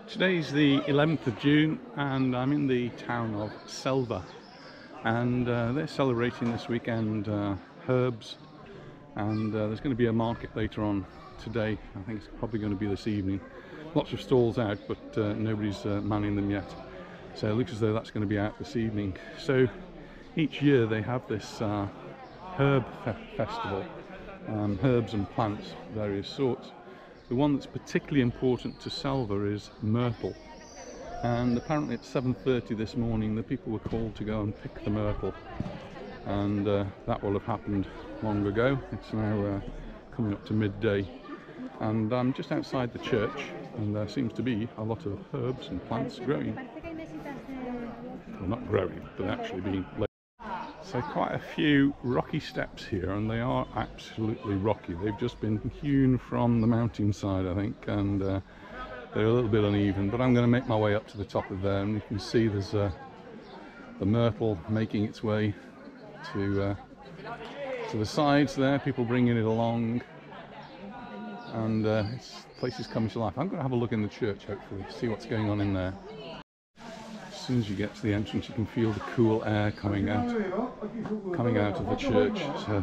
Today's the 11th of June and I'm in the town of Selva, and they're celebrating this weekend herbs, and there's going to be a market later on today. I think it's probably going to be this evening. Lots of stalls out, but nobody's manning them yet, so it looks as though that's going to be out this evening. So each year they have this herb festival, herbs and plants, various sorts. The one that's particularly important to Selva is myrtle, and apparently at 7:30 this morning the people were called to go and pick the myrtle, and that will have happened long ago. It's now coming up to midday, and I'm just outside the church, and there seems to be a lot of herbs and plants growing. Well, not growing, but actually being laid. So quite a few rocky steps here, and they are absolutely rocky. They've just been hewn from the mountainside, I think, and they're a little bit uneven, but I'm going to make my way up to the top of there, and you can see there's the myrtle making its way to the sides there, people bringing it along, and the place is coming to life. I'm going to have a look in the church, hopefully, see what's going on in there. As soon as you get to the entrance, you can feel the cool air coming out of the church. So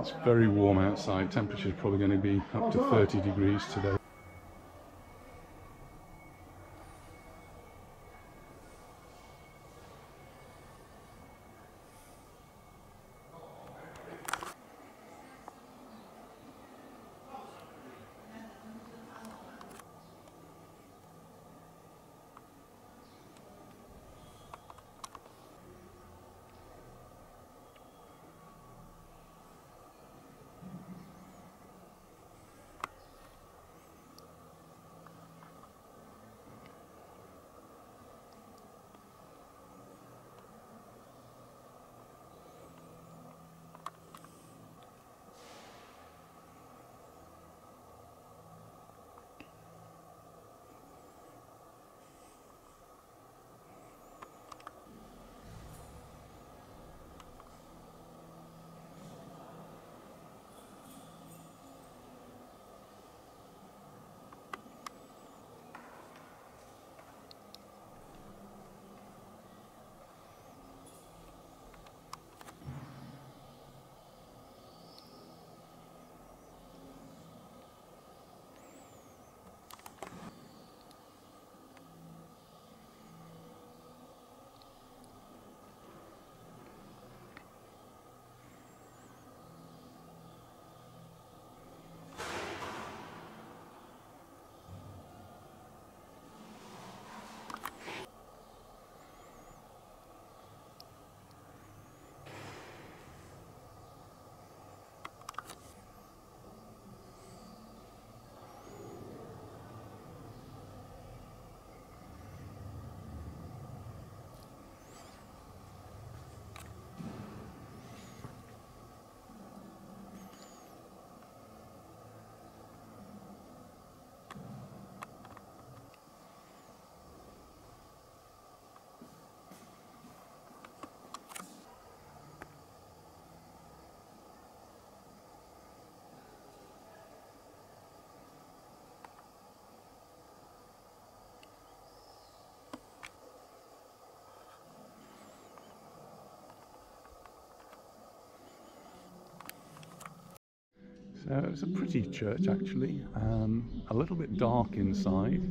it's very warm outside. Temperature is probably going to be up to 30 degrees today. So it's a pretty church actually, a little bit dark inside.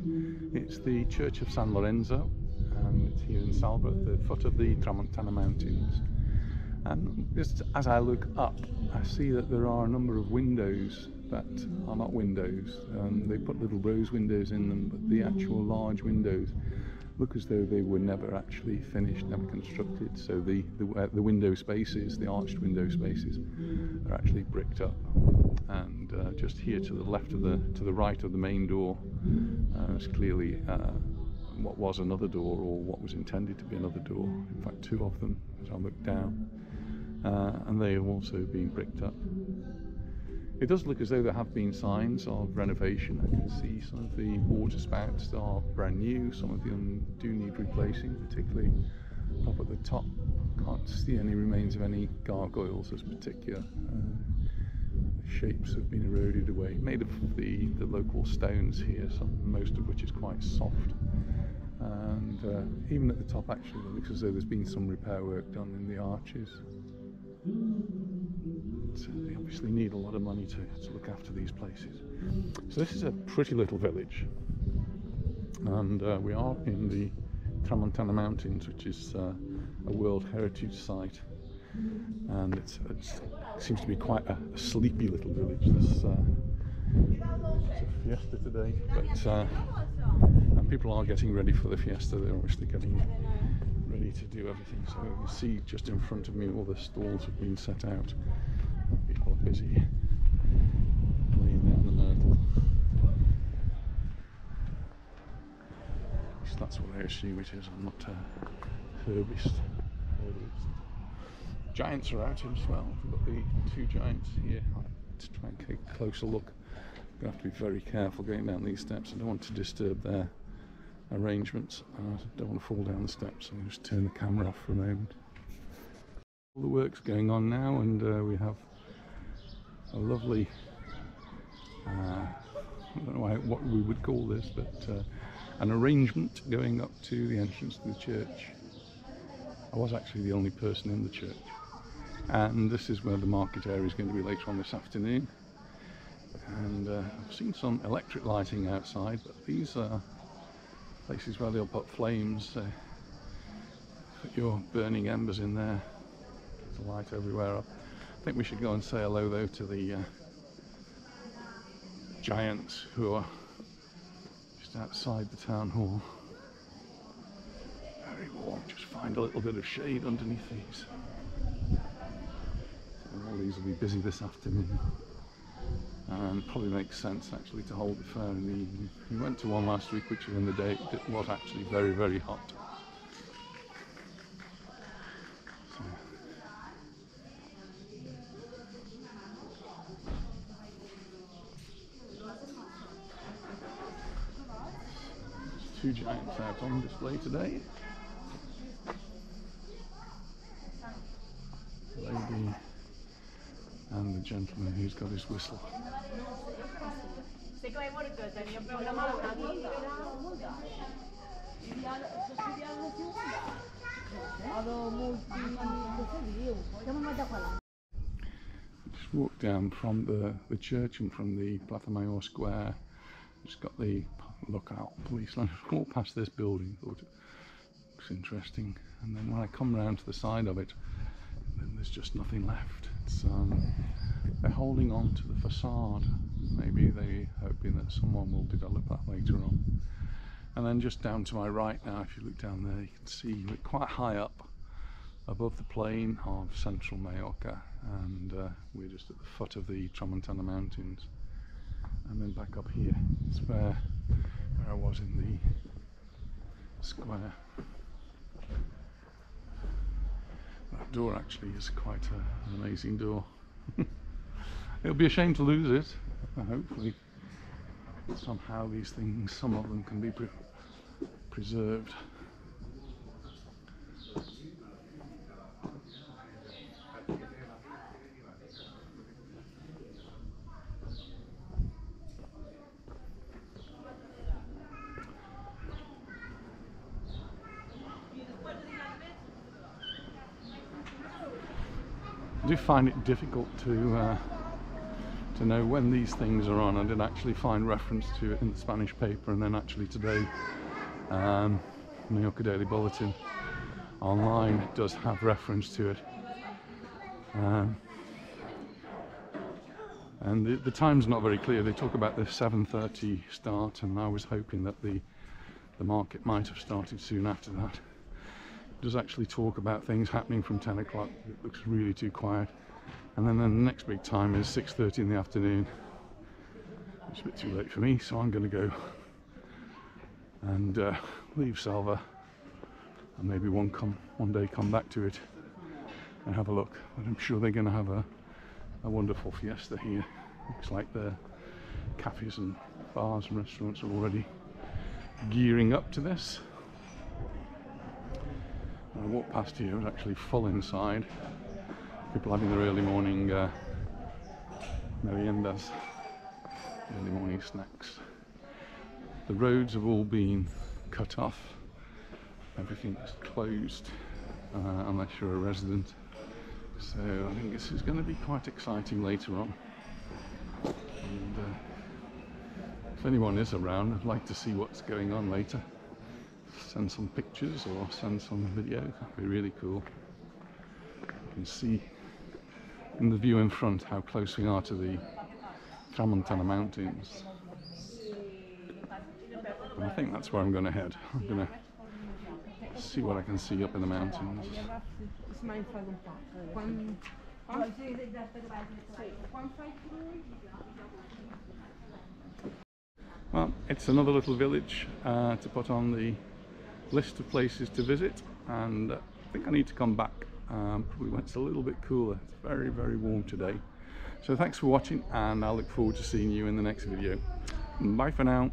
It's the Church of San Lorenzo, and it's here in Selva at the foot of the Tramontana Mountains. And just as I look up, I see that there are a number of windows that are not windows. They put little rose windows in them, but the actual large windows look as though they were never actually finished, never constructed. So the window spaces, the arched window spaces, are actually bricked up. And just here to the left of to the right of the main door is clearly what was another door, or what was intended to be another door. In fact, two of them as I look down, and they have also been bricked up. It does look as though there have been signs of renovation. I can see some of the water spouts are brand new, some of them do need replacing, particularly up at the top. Can't see any remains of any gargoyles as particular. shapes have been eroded away, made of the local stones here, most of which is quite soft. And even at the top actually it looks as though there's been some repair work done in the arches. So they obviously need a lot of money to look after these places. So this is a pretty little village, and we are in the Tramontana Mountains, which is a World Heritage Site, and it seems to be quite a sleepy little village. There's a fiesta today, but and people are getting ready for the fiesta. They're obviously getting ready to do everything. So you can see just in front of me all the stalls have been set out. People are busy laying down the myrtle. At least that's what I assume it is. I'm not a herbist. Giants are out as well. We've got the two giants here. To try and take a closer look, I'm going to have to be very careful going down these steps. I don't want to disturb their arrangements. I don't want to fall down the steps, so I'll just turn the camera off for a moment. All the work's going on now, and we have a lovely, I don't know what we would call this, but an arrangement going up to the entrance to the church. I was actually the only person in the church, and this is where the market area is going to be later on this afternoon. And I've seen some electric lighting outside, but these are places where they'll put flames, put your burning embers in there to light everywhere up. I think we should go and say hello though to the giants who are just outside the town hall. Very warm, just find a little bit of shade underneath these. And all these will be busy this afternoon. And probably makes sense actually to hold the fair in the evening. We went to one last week, which was in the day. It was actually very, very hot. So. There's two giants out on display today. The lady and the gentleman who's got his whistle. Just walked down from the church and from the Plaza Mayor Square. Just got the lookout police line. Walked past this building, thought it looks interesting, and then when I come round to the side of it, then there's just nothing left. It's they're holding on to the facade. Maybe they're hoping that someone will develop that later on. And then just down to my right now, if you look down there, you can see we're quite high up above the plain of central Mallorca, and we're just at the foot of the Tramontana Mountains. And then back up here is where I was in the square. That door actually is quite an amazing door. It'll be a shame to lose it. Hopefully somehow these things, some of them can be preserved. I do find it difficult to know when these things are on. I did actually find reference to it in the Spanish paper, and then actually today Mallorca Daily Bulletin online does have reference to it, and the time's not very clear. They talk about the 7:30 start, and I was hoping that the market might have started soon after that. It does actually talk about things happening from 10 o'clock. It looks really too quiet. And then the next big time is 6:30 in the afternoon. It's a bit too late for me, so I'm going to go and leave Selva, and maybe one day come back to it and have a look. But I'm sure they're going to have a wonderful fiesta here. Looks like the cafes and bars and restaurants are already gearing up to this. When I walked past here, it was actually full inside. People having their early morning meriendas, early morning snacks. The roads have all been cut off. Everything is closed unless you're a resident. So I think this is going to be quite exciting later on. And if anyone is around, I'd like to see what's going on later. Send some pictures or send some video. That'd be really cool. You can see in the view in front how close we are to the Tramontana Mountains. And I think that's where I'm going to head. I'm going to see what I can see up in the mountains. Well, it's another little village to put on the list of places to visit, and I think I need to come back probably when it's a little bit cooler. It's very, very warm today. So thanks for watching, and I look forward to seeing you in the next video. Bye for now.